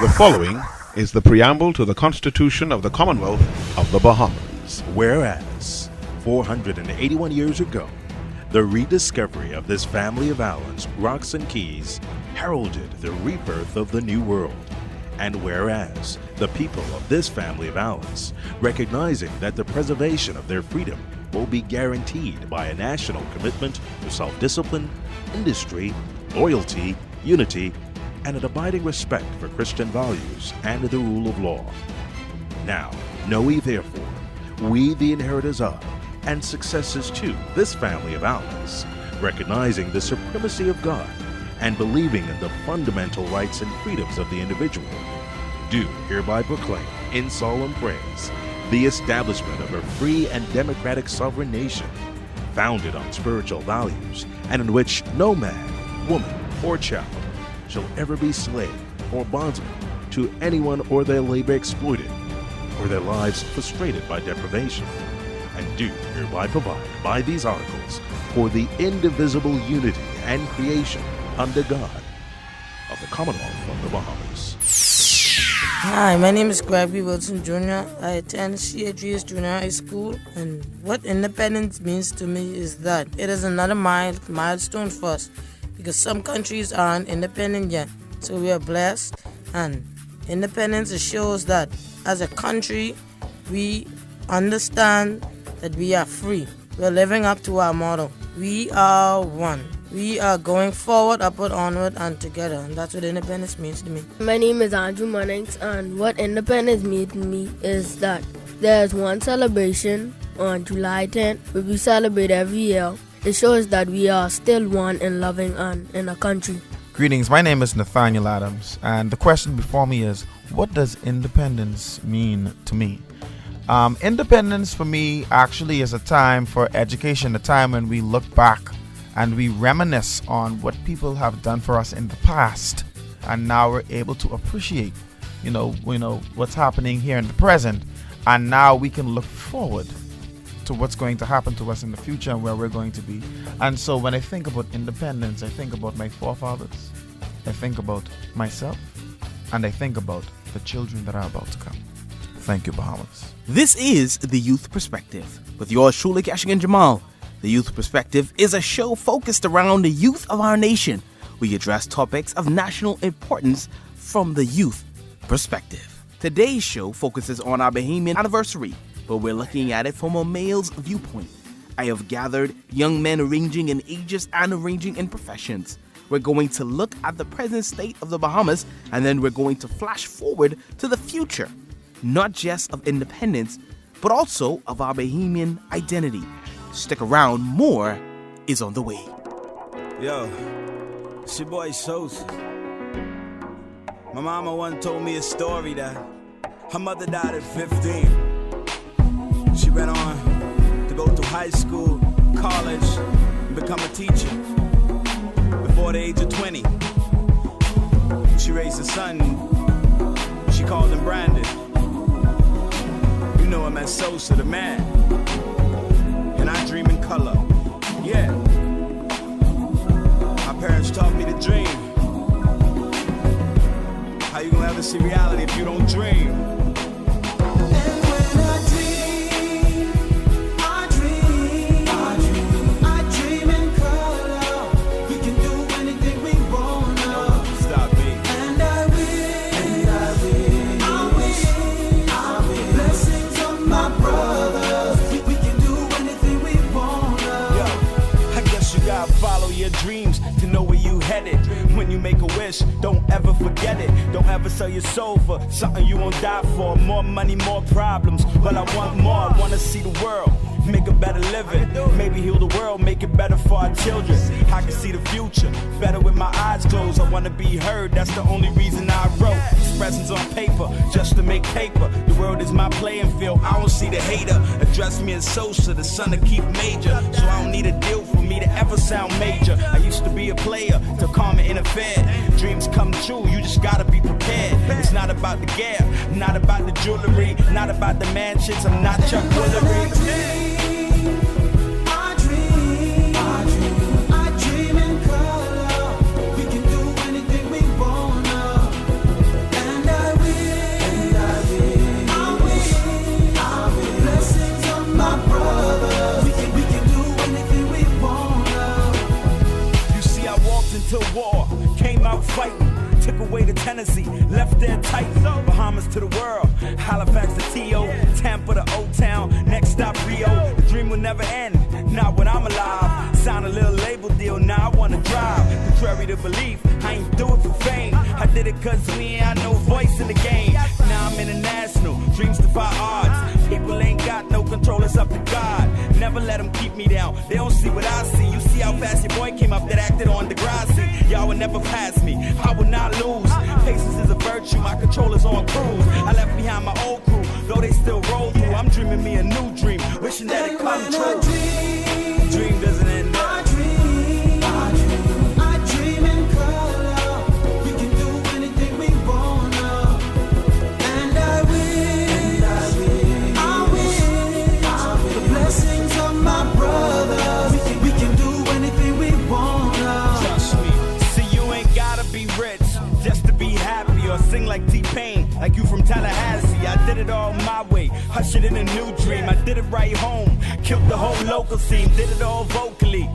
The following is the preamble to the Constitution of the Commonwealth of the Bahamas. Whereas, 481 years ago, the rediscovery of this family of islands, rocks and keys, heralded the rebirth of the New World. And whereas, the people of this family of islands, recognizing that the preservation of their freedom will be guaranteed by a national commitment to self-discipline, industry, loyalty, unity, and an abiding respect for Christian values and the rule of law. Now, know ye therefore, we the inheritors of, and successors to this family of islands, recognizing the supremacy of God and believing in the fundamental rights and freedoms of the individual, do hereby proclaim in solemn praise the establishment of a free and democratic sovereign nation, founded on spiritual values, and in which no man, woman, or child shall ever be slave or bondsman to anyone or their labor exploited, or their lives frustrated by deprivation, and do hereby provide by these articles for the indivisible unity and creation under God of the Commonwealth of the Bahamas. Hi, my name is Gregory Wilson Jr. I attend CHGS Junior High School, and what independence means to me is that it is another milestone for us, because some countries aren't independent yet. So we are blessed, and independence shows that as a country, we understand that we are free. We're living up to our motto. We are one. We are going forward, upward, onward, and together. And that's what independence means to me. My name is Andrew Munnings, and what independence means to me is that there's one celebration on July 10th, which we celebrate every year. It shows that we are still one and loving and in a country. Greetings, my name is Nathaniel Adams, and the question before me is, what does independence mean to me? Independence for me actually is a time for education, a time when we look back and we reminisce on what people have done for us in the past, and now we're able to appreciate, what's happening here in the present, and now we can look forward to what's going to happen to us in the future and where we're going to be. And so when I think about independence, I think about my forefathers, I think about myself, and I think about the children that are about to come. Thank you, Bahamas. This is The Youth Perspective with yours truly, Kashigan Jamal. The Youth Perspective is a show focused around the youth of our nation. We address topics of national importance from the youth perspective. Today's show focuses on our Bahamian anniversary, but we're looking at it from a male's viewpoint. I have gathered young men ranging in ages and ranging in professions. We're going to look at the present state of the Bahamas, and then we're going to flash forward to the future, not just of independence, but also of our Bahamian identity. Stick around, more is on the way. Yo, it's your boy Sosa. My mama once told me a story that her mother died at 15. She went on to go to high school, college, and become a teacher. Before the age of 20, she raised a son. She called him Brandon. You know him as Sosa, the man. And I dream in color. Yeah. My parents taught me to dream. How you gonna ever see reality if you don't dream? Dreams to know where you headed. When you make a wish, don't ever forget it. Don't ever sell your soul for something you won't die for. More money, more problems, but I want more. I wanna see the world, make a better living. Maybe heal the world, make it better for our children. I can see the future better with my eyes closed. I wanna be heard, that's the only reason I wrote expressions on paper, just to make paper. The world is my playing field, I don't see the hater. Address me as Sosa, the son of Keith Major. So I don't need a deal for me to ever sound major. I used to be a player till karma interfered. Dreams come true, you just gotta be prepared. It's not about the gear, not about the jewelry, not about the mansions, I'm not Chuck Woolery. In color, we can do anything we wanna, and war, came out fighting. Took away to Tennessee, left there tight. Bahamas to the world, Halifax to T.O., Tampa to O-Town, next stop Rio. The dream will never end, not when I'm alive. Sign a little label deal, now I wanna drive. Contrary to belief, I ain't do it for fame. I did it cause we ain't had no voice in the game. Now I'm international, dreams defy odds. People ain't got no control, it's up to God. Never let them keep me down, they don't see what I see. You see how fast your boy came up that acted on Degrassi. Y'all will never pass me, I will not lose. Patience is a virtue, my controller's on cruise. I left behind my old crew, though they still roll through. I'm dreaming me a new dream, wishing that it come true. Dream doesn't end up. I dream in color. We can do anything we wanna. And I wish the blessings of my brothers. We can do anything we wanna. Trust me, see you ain't gotta be rich just to be happy or sing like T-Pain, like you from Tallahassee. I did it all my way, hush it in a new dream. I did it right home, killed the whole local scene, did it all vocally.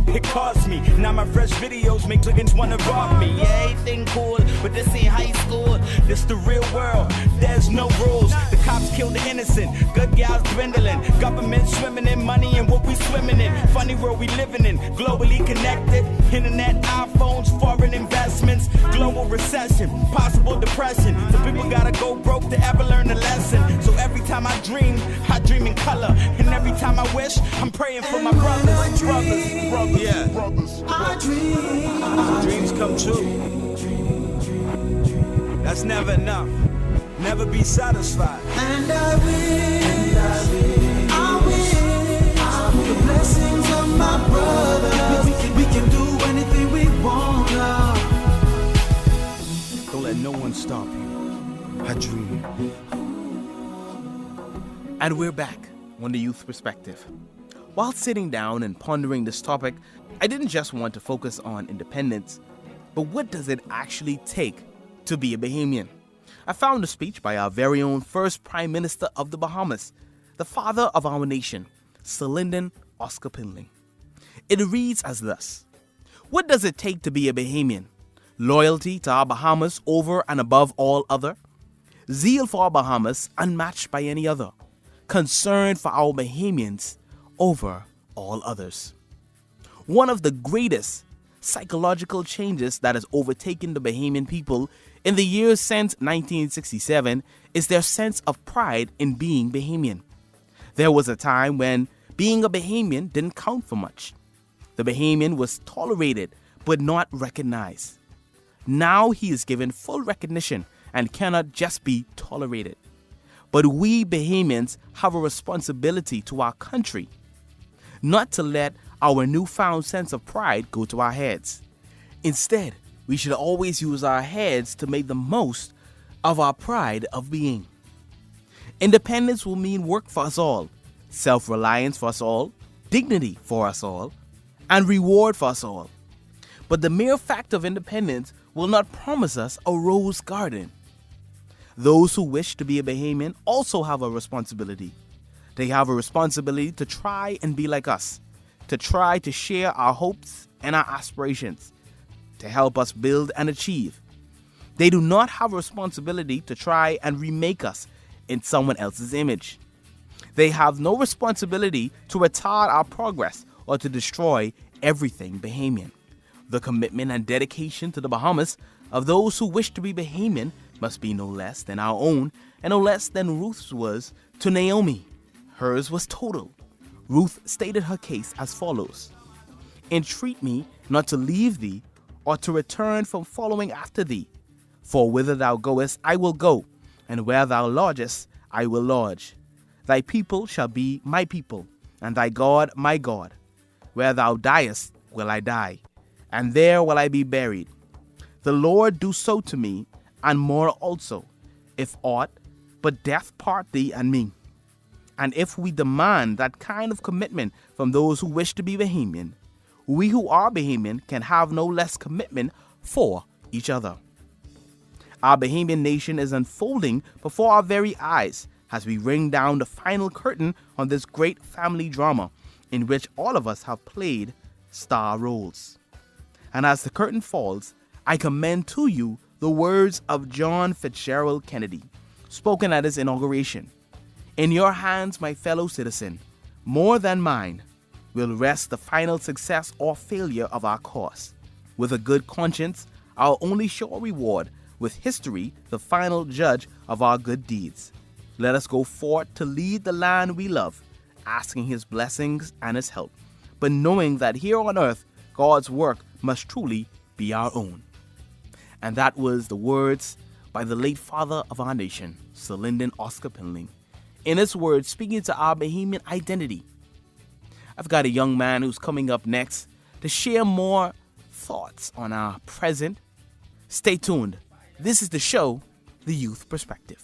It cost me, now my fresh videos make chickens wanna rob me. Yeah, everything cool, but this ain't high school. This the real world, there's no rules. The cops kill the innocent, good guys dwindling. Government swimming in money and what we swimming in. Funny world we living in, globally connected. Internet, iPhones, foreign investments. Global recession, possible depression. Some people gotta go broke to ever learn the lesson. So every time I dream in color. And every time I wish, I'm praying for my brothers. Yeah. I dream. Dreams come true. That's never enough. Never be satisfied. And I wish the blessings of my brothers. We can do anything we wanna. Don't let no one stop you. I dream. And we're back on the Youth Perspective. While sitting down and pondering this topic, I didn't just want to focus on independence, but what does it actually take to be a Bahamian? I found a speech by our very own first Prime Minister of the Bahamas, the father of our nation, Sir Lyndon Oscar Pinley. It reads as thus: what does it take to be a Bahamian? Loyalty to our Bahamas over and above all other. Zeal for our Bahamas unmatched by any other. Concern for our Bahamians over all others. One of the greatest psychological changes that has overtaken the Bahamian people in the years since 1967 is their sense of pride in being Bahamian. There was a time when being a Bahamian didn't count for much. The Bahamian was tolerated but not recognized. Now he is given full recognition and cannot just be tolerated. But we Bahamians have a responsibility to our country, not to let our newfound sense of pride go to our heads. Instead, we should always use our heads to make the most of our pride of being. Independence will mean work for us all, self-reliance for us all, dignity for us all, and reward for us all. But the mere fact of independence will not promise us a rose garden. Those who wish to be a Bahamian also have a responsibility. They have a responsibility to try and be like us, to try to share our hopes and our aspirations, to help us build and achieve. They do not have a responsibility to try and remake us in someone else's image. They have no responsibility to retard our progress or to destroy everything Bahamian. The commitment and dedication to the Bahamas of those who wish to be Bahamian must be no less than our own and no less than Ruth's was to Naomi. Hers was total. Ruth stated her case as follows: entreat me not to leave thee or to return from following after thee. For whither thou goest, I will go, and where thou lodgest, I will lodge. Thy people shall be my people, and thy God my God. Where thou diest, will I die, and there will I be buried. The Lord do so to me, and more also, if aught but death part thee and me. And if we demand that kind of commitment from those who wish to be Bahamian, we who are Bahamian can have no less commitment for each other. Our Bahamian nation is unfolding before our very eyes as we ring down the final curtain on this great family drama in which all of us have played star roles. And as the curtain falls, I commend to you the words of John Fitzgerald Kennedy, spoken at his inauguration. In your hands, my fellow citizen, more than mine, will rest the final success or failure of our cause. With a good conscience, our only sure reward, with history the final judge of our good deeds. Let us go forth to lead the land we love, asking his blessings and his help, but knowing that here on earth, God's work must truly be our own. And that was the words by the late father of our nation, Sir Lyndon Oscar Pinling. In his words, speaking to our Bahamian identity. I've got a young man who's coming up next to share more thoughts on our present. Stay tuned. This is the show, The Youth Perspective.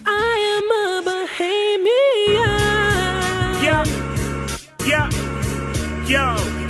I am a Bahamian.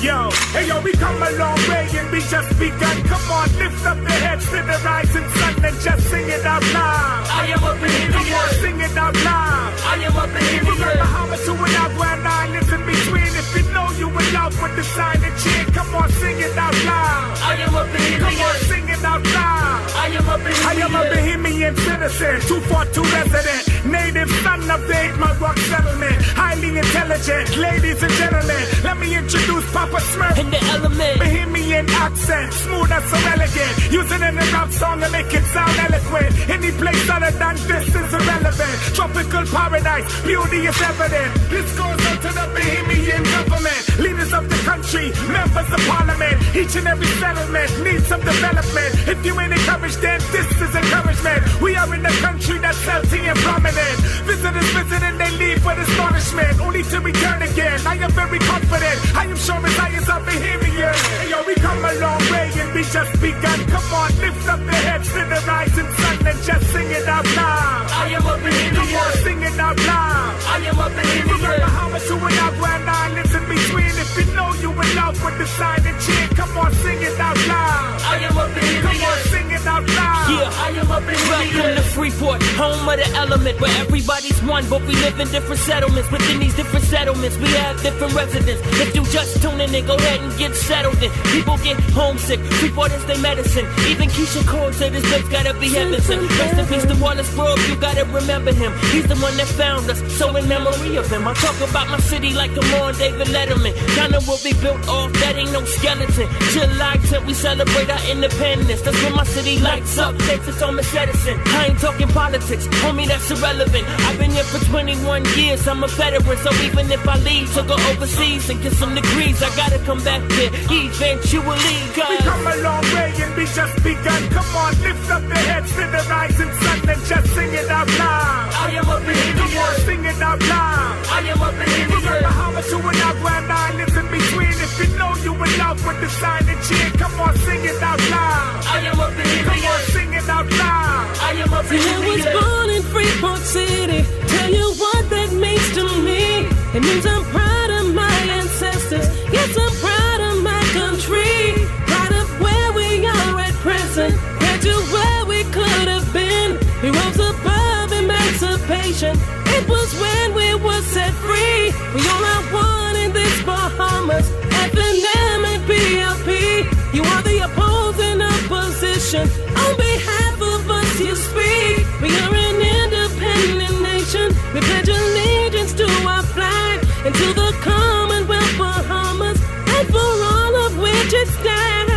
Yo, hey yo, we come a long way and we just begun. Come on, lift up your heads to the rising sun and just sing it out loud. I am a Bahamian. Come on, sing it out loud. I am a Bahamian. From the Bahamas to an Agua and I live in between. If you know you in love with the sign and cheer, come on, sing it out loud. I am a Bahamian. Come on, sing it out loud. I am a Bahamian. I am a Bahamian citizen, 242 resident, native son of the 8 Mile Rock settlement, highly intelligent, ladies and gentlemen. Let me introduce Papa Smurf. In the element. Bahamian accent, smooth and so elegant, using in a rap song to make it sound eloquent. Any place other than this is irrelevant. Tropical paradise, beauty is evident. This goes out to the Bahamian government, leaders of the country, members of parliament. Each and every settlement needs some development. If you ain't encouraged, then this is encouragement. We are in a country that's healthy and prominent. Visitors visit and they leave with astonishment, only to return again. I am very confident. I am sure as I is a Bahamian. Hey, yo, we come a long way and we just begun. Come on, lift up your heads to the rising sun and just sing it out loud. I am a Bahamian. Come on, sing it out loud. I am a Bahamian. From the Bahamas to an Agua and I live in between. If you know you in love with the sign and cheer, come on, sing it out loud. I am a Bahamian. Come on, sing it out loud. Yeah, I am a Bahamian. Welcome to Freeport, home of the element, where everybody's one, but we live in different settlements. Within these different settlements, we have different residents. If you just tune in, then go ahead and get settled in. People get homesick, Freeport is their medicine. Even Keisha Cole said this place gotta be heaven sent. Rest in peace to Wallace Grove, you gotta remember him. He's the one that found us, so in memory of him, I talk about my city like I'm on David Letterman. Ghana will be built off, that ain't no skeleton. July 10th, we celebrate our independence. That's when my city lights up, thanks to Thomas Edison. I ain't talking politics, homie, that's irrelevant. I've been here for 21 years, I'm a veteran. So even if I leave to go overseas and get some degrees, I gotta come back here eventually. We come a long way and we just begun. Come on, lift up your heads to the rising sun and just sing it out loud. I am a Bahamian. Come on, sing it out loud. I am a Bahamian. From the Bahamas to an Agua and I live in between. If you know you in love with the sign and cheer, come on, sing it out loud. I am a Bahamian. Come on, sing it out loud. I am a Bahamian. I was born in Freeport City. Tell you what that means to me. It means I'm proud of my ancestors. Yes, I'm proud of my country. Proud of where we are at present. Proud to where we could have been. We rose above emancipation. It was when we were set free. We all are one in this Bahamas. F&M and PLP. You are the opposing opposition. On behalf of us you speak. We are an independent nation. We pledge allegiance to our flag and to the Commonwealth Bahamas, and for all of which it stands.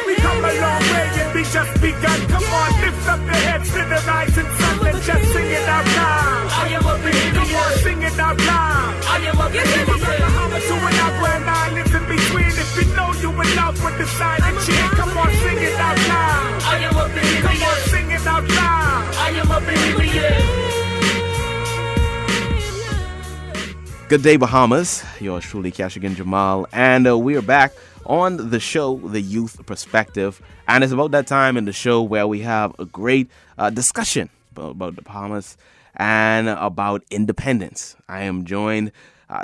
We come a long way and we just begun. Come on, lift up your heads to the rising sun and just sing it out loud. I am a Bahamian. Come on, sing it out loud. I am a Bahamian. From the Bahamas to an Agua and I live in between. If you know you in love with the sign and cheer, come on, sing it out loud. I am a Bahamian. Come on, sing it out loud. I am a Bahamian. Good day, Bahamas. Yours truly, Kashigan Jamal, and we are back on the show, The Youth Perspective, and it's about that time in the show where we have a great discussion about the Bahamas and about independence. I am joined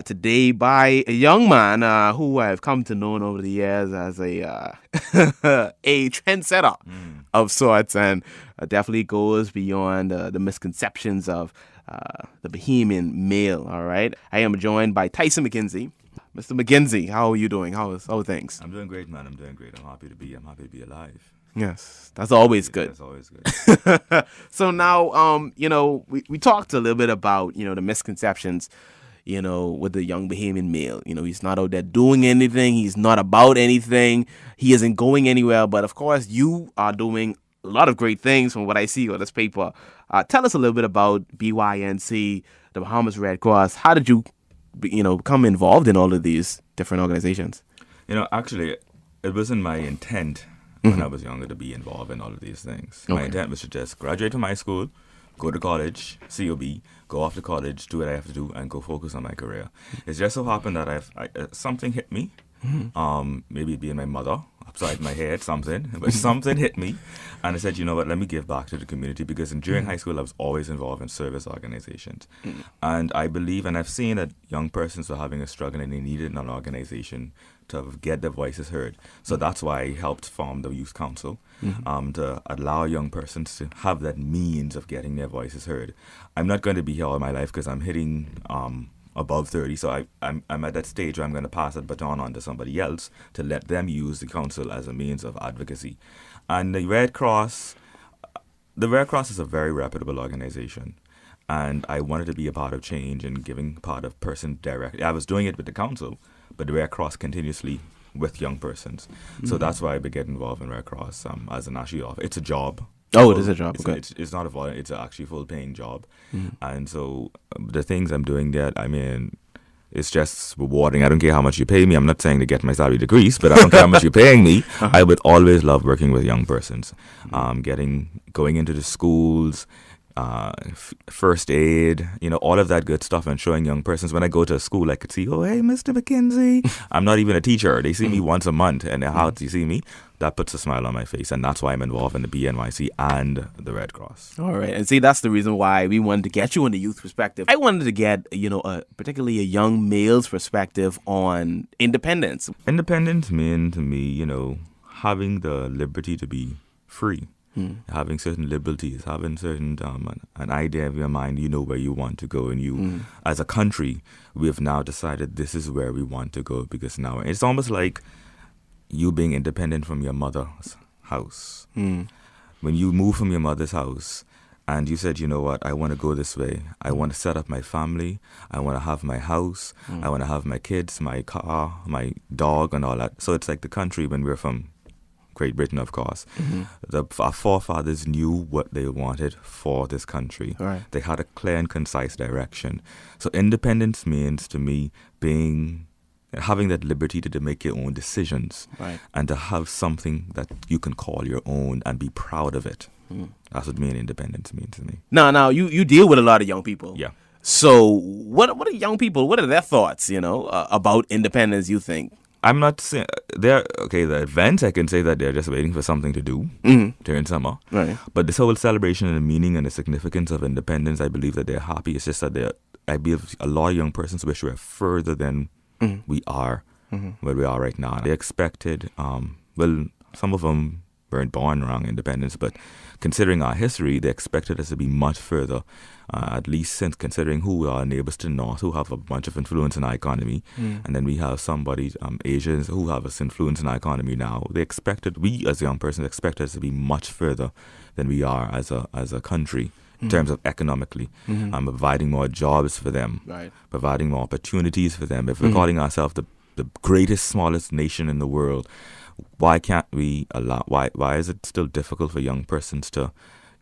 today by a young man who I've come to know over the years as a a trendsetter of sorts, and definitely goes beyond the misconceptions of the Bohemian male. All right. I am joined by Tyson McKenzie. Mr. McKenzie, how are you doing? How are things? I'm doing great, man. I'm doing great. I'm happy to be alive. Yes, that's always good. That's always good. So now, we talked a little bit about, the misconceptions, with the young Bahamian male. He's not out there doing anything. He's not about anything. He isn't going anywhere. But of course, you are doing a lot of great things from what I see on this paper. Tell us a little bit about BYNC, the Bahamas Red Cross. How did you, become involved in all of these different organizations? Actually, it wasn't my intent when I was younger to be involved in all of these things. Okay. My intent was to just graduate from high school, go to college, COB, go off to college, do what I have to do, and go focus on my career. It just so happened that something hit me. Maybe it being my mother upside my head, but something hit me, and I said, you know what, let me give back to the community, because during high school I was always involved in service organizations, and I believe, and I've seen that young persons were having a struggle and they needed an organization to get their voices heard. So that's why I helped form the Youth Council, to allow young persons to have that means of getting their voices heard. I'm not going to be here all my life because I'm hitting above 30, so I'm at that stage where I'm going to pass that baton on to somebody else to let them use the council as a means of advocacy. And the Red Cross is a very reputable organization, and I wanted to be a part of change and giving part of person directly. I was doing it with the council, but the Red Cross continuously with young persons. So that's why I began involved in Red Cross as an actually officer. It's a job. Oh, it is a job. Okay. It's not a volunteer. It's an actually full-paying job. And so the things I'm doing there, I mean, it's just rewarding. I don't care how much you pay me. I'm not saying to get my salary decreased, but I don't care how much you're paying me. I would always love working with young persons, going into the schools, first aid, all of that good stuff, and showing young persons. When I go to a school, I could see, oh, hey, Mr. McKenzie. I'm not even a teacher. They see me once a month, and how do you see me? That puts a smile on my face, and that's why I'm involved in the BNYC and the Red Cross. All right, and see, that's the reason why we wanted to get you in the youth perspective. I wanted to get, particularly a young male's perspective on independence. Independence means to me, having the liberty to be free. Having certain liberties, having certain an idea of your mind, where you want to go, and you, as a country, we have now decided this is where we want to go, because now it's almost like you being independent from your mother's house. When you move from your mother's house and you said, you know what, I want to go this way. I want to set up my family. I want to have my house. I want to have my kids, my car, my dog, and all that. So it's like the country when we're from Great Britain, of course. Our forefathers knew what they wanted for this country. Right. They had a clear and concise direction. So independence means to me having that liberty to make your own decisions, right, and to have something that you can call your own and be proud of it. That's what independence means to me. Now you deal with a lot of young people. Yeah. So what are young people? What are their thoughts? About independence? You think? I'm not saying the events, I can say that they're just waiting for something to do during summer. Right. But this whole celebration and the meaning and the significance of independence, I believe that they're happy. It's just that I believe a lot of young persons wish we were further than we are where we are right now. They expected, some of them weren't born around independence, but considering our history, they expected us to be much further, at least since considering who are our neighbors to the north, who have a bunch of influence in our economy, and then we have Asians who have us influence in our economy now. We as young persons expected us to be much further than we are as a country in terms of economically, providing more jobs for them, right, providing more opportunities for them. If we're calling ourselves the greatest, smallest nation in the world, why can't we allow? Why is it still difficult for young persons to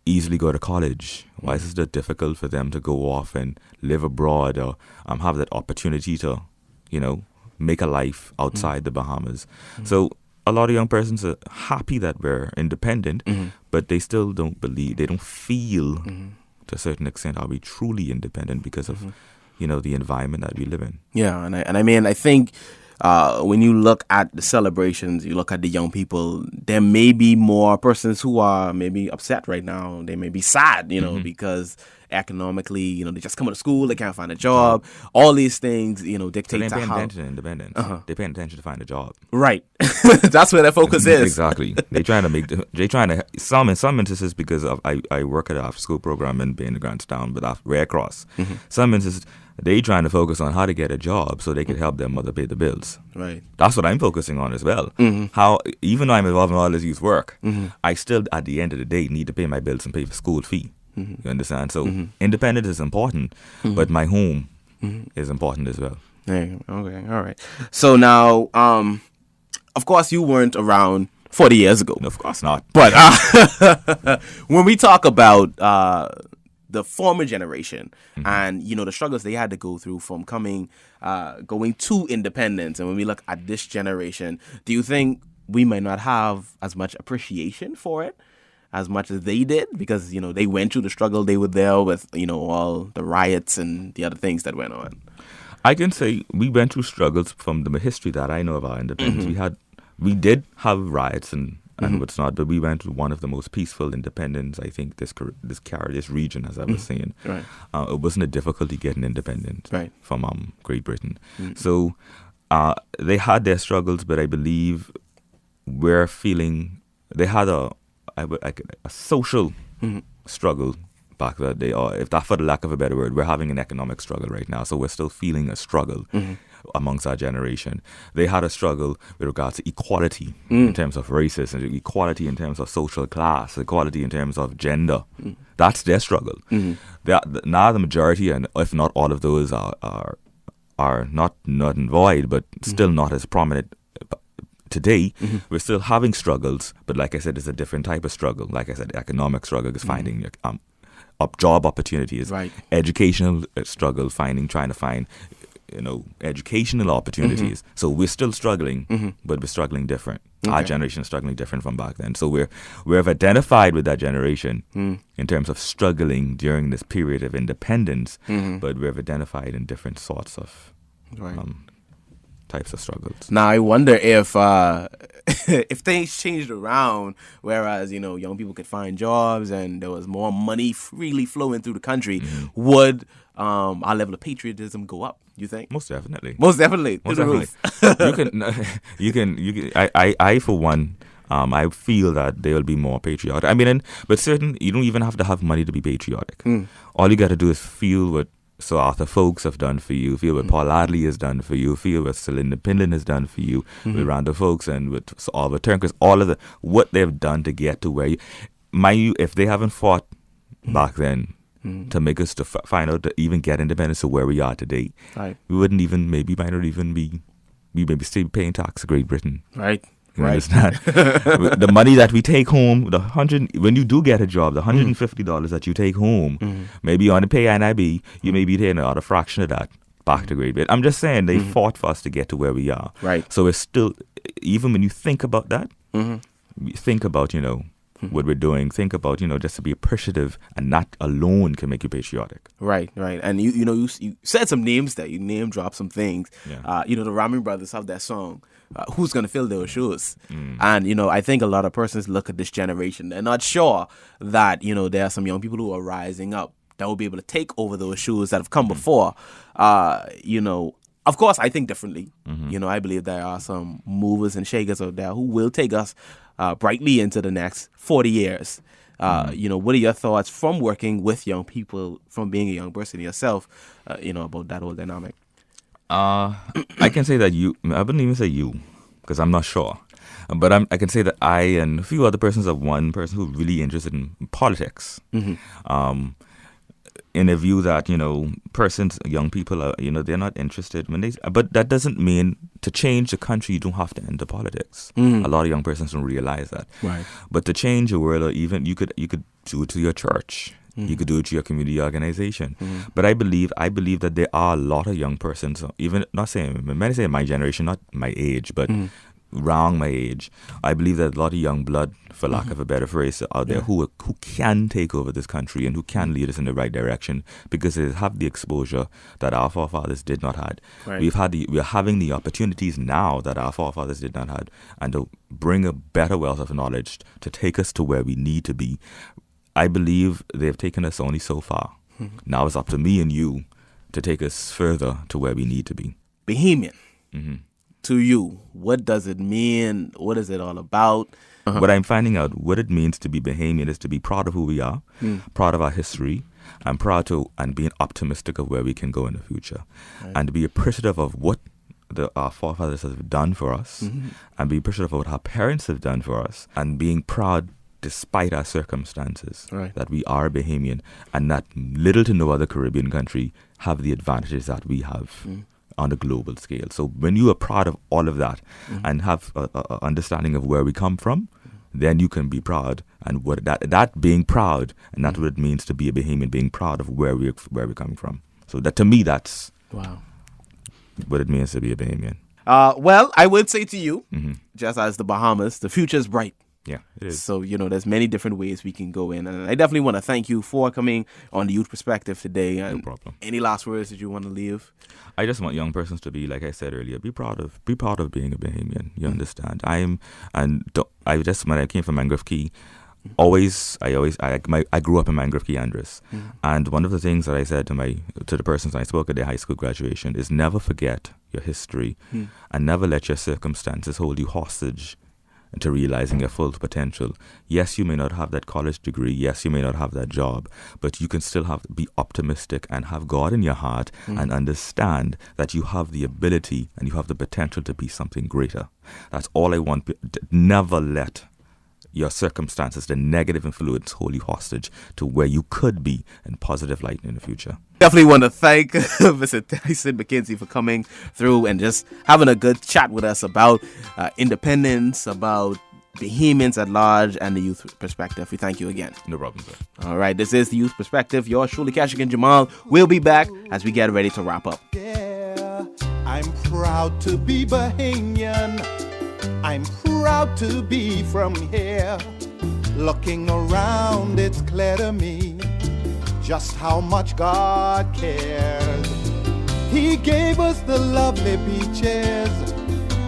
easily go to college? Why is it still difficult for them to go off and live abroad or have that opportunity to, make a life outside the Bahamas? So a lot of young persons are happy that we're independent, but they still don't feel to a certain extent are we truly independent because of the environment that we live in. Yeah, and I think when you look at the celebrations, you look at the young people, there may be more persons who are maybe upset right now. They may be sad, because economically, you know, they just come out of school, they can't find a job. All these things, you know, So dictate they to paying how. attention to independence. They're paying attention to find a job. Right. That's where their focus is. Exactly. Some in some instances, because I work at an after school program in Bain Grantstown, but Red Cross. Some instances they trying to focus on how to get a job so they can help their mother pay the bills. Right. That's what I'm focusing on as well. How, even though I'm involved in all this youth work, I still at the end of the day need to pay my bills and pay for school fee. You understand? So independence is important, but my home is important as well. Okay, all right. So now, of course, you weren't around 40 years ago. No, of course not. But when we talk about the former generation and, you know, the struggles they had to go through from going to independence, and when we look at this generation, do you think we might not have as much appreciation for it as much as they did? Because, you know, they went through the struggle, they were there with, you know, all the riots and the other things that went on. I can say we went through struggles from the history that I know of our independence. We did have riots and what's not, but we went through one of the most peaceful independence I think this region has ever seen. Right. It wasn't a difficulty getting independent from Great Britain. So they had their struggles, but I believe we're feeling they had a social struggle back that day, or if that for the lack of a better word, we're having an economic struggle right now. So we're still feeling a struggle amongst our generation. They had a struggle with regards to equality in terms of races, and equality in terms of social class, equality in terms of gender. That's their struggle. Now the majority, and if not all of those, are not in void, but still not as prominent. Today, we're still having struggles, but like I said, it's a different type of struggle. Like I said, the economic struggle is finding job opportunities. Right. Educational struggle, trying to find, you know, educational opportunities. So we're still struggling, but we're struggling different. Okay. Our generation is struggling different from back then. So we've identified with that generation in terms of struggling during this period of independence, but we've identified in different sorts of types of struggles. Now I wonder if if things changed around, whereas, you know, young people could find jobs and there was more money freely flowing through the country, would our level of patriotism go up? You think? Most definitely. Most definitely. Most definitely. You can. I for one. I feel that they will be more patriotic. I mean, but you don't even have to have money to be patriotic. All you got to do is feel what Sir Arthur Folks have done for you, feel what Paul Adley has done for you, feel what Celinda Pinlan has done for you, with Randall Folks and with Oliver Turnquist, all of what they've done to get to where you, if they haven't fought back then to make us to find out to even get independence to where we are today, we wouldn't even, we maybe still paying tax to Great Britain. Right. You understand? The money that we take home, when you do get a job, the $150 that you take home, maybe on the pay NIB, you may be taking a fraction of that back to Great Britain. I'm just saying they fought for us to get to where we are. Right. So it's still, even when you think about that, think about, you know, what we're doing, think about, you know, just to be appreciative, and that alone can make you patriotic. Right. And you said some names there, you name dropped some things. Yeah. You know, the Ramin Brothers have that song, Who's Gonna Fill Those Shoes? And, you know, I think a lot of persons look at this generation, they're not sure that, you know, there are some young people who are rising up that will be able to take over those shoes that have come before. You know, of course, I think differently. You know, I believe there are some movers and shakers out there who will take us brightly into the next 40 years. You know, what are your thoughts from working with young people, from being a young person yourself, you know, about that whole dynamic? I can say that I wouldn't even say you, because I'm not sure. But I can say that I and a few other persons are one person who's really interested in politics. In a view that, you know, young people are, you know, they're not interested but that doesn't mean to change the country you don't have to enter politics. A lot of young persons don't realize that. Right. But to change the world, or even you could do it to your church. You could do it to your community organization. But I believe that there are a lot of young persons, even not saying, many say my generation, not my age, but around my age, I believe that a lot of young blood, for lack of a better phrase, out there who can take over this country and who can lead us in the right direction, because they have the exposure that our forefathers did not have. Right. We're having the opportunities now that our forefathers did not have, and to bring a better wealth of knowledge to take us to where we need to be. I believe they've taken us only so far. Now it's up to me and you to take us further to where we need to be. Bahamian. To you, what does it mean? What is it all about? What I'm finding out, what it means to be Bahamian is to be proud of who we are, proud of our history, and proud to and being optimistic of where we can go in the future, and to be appreciative of what our forefathers have done for us, and be appreciative of what our parents have done for us, and being proud despite our circumstances that we are Bahamian, and that little to no other Caribbean country have the advantages that we have on a global scale. So when you are proud of all of that and have a understanding of where we come from, then you can be proud, and what that being proud, and that's what it means to be a Bahamian, being proud of where we're coming from. So that, to me, that's what it means to be a Bahamian. Well, I would say to you, just as the Bahamas, the future is bright. Yeah, it is. So, there's many different ways we can go in. And I definitely want to thank you for coming on the Youth Perspective today. And no problem. Any last words that you want to leave? I just want young persons to be, like I said earlier, be proud of being a Bahamian. You understand? When I came from Mangrove Key, I grew up in Mangrove Key, Andres. And one of the things that I said to the persons I spoke at their high school graduation is never forget your history and never let your circumstances hold you hostage to realizing your full potential. Yes, you may not have that college degree. Yes, you may not have that job, but you can still be optimistic and have God in your heart and understand that you have the ability and you have the potential to be something greater. That's all I want. Never let your circumstances, the negative influence, hold you hostage to where you could be in positive light in the future. Definitely want to thank Mr. Tyson McKenzie for coming through and just having a good chat with us about independence, about Bahamians at large, and the Youth Perspective. We thank you again. No problem, sir. All right, this is the Youth Perspective. Yours truly, Kashigan Jamal. We'll be back as we get ready to wrap up. Yeah, I'm proud to be Bahamian. I'm proud to be from here. Looking around, it's clear to me just how much God cares. He gave us the lovely beaches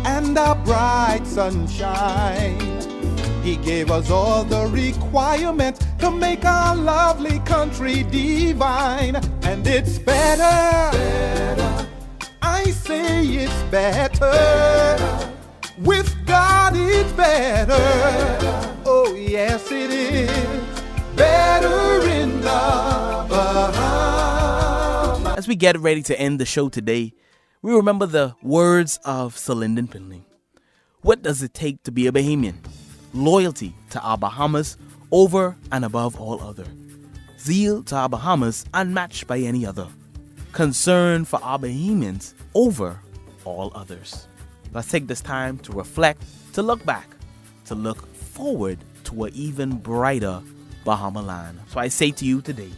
and our bright sunshine. He gave us all the requirements to make our lovely country divine. And it's better. I say it's better. With God it's better. Oh yes it is. Better in the Bahamas. As we get ready to end the show today, we remember the words of Sir Lyndon Pinley. What does it take to be a Bahamian? Loyalty to our Bahamas over and above all other. Zeal to our Bahamas unmatched by any other. Concern for our Bahamians over all others. Let's take this time to reflect, to look back, to look forward to an even brighter Bahama land. So I say to you today,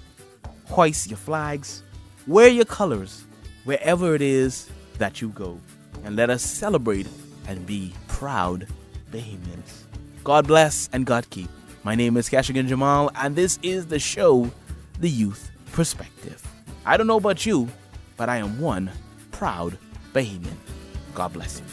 hoist your flags, wear your colors wherever it is that you go, and let us celebrate and be proud Bahamians. God bless and God keep. My name is Kashigan Jamal, and this is the show, The Youth Perspective. I don't know about you, but I am one proud Bahamian. God bless you.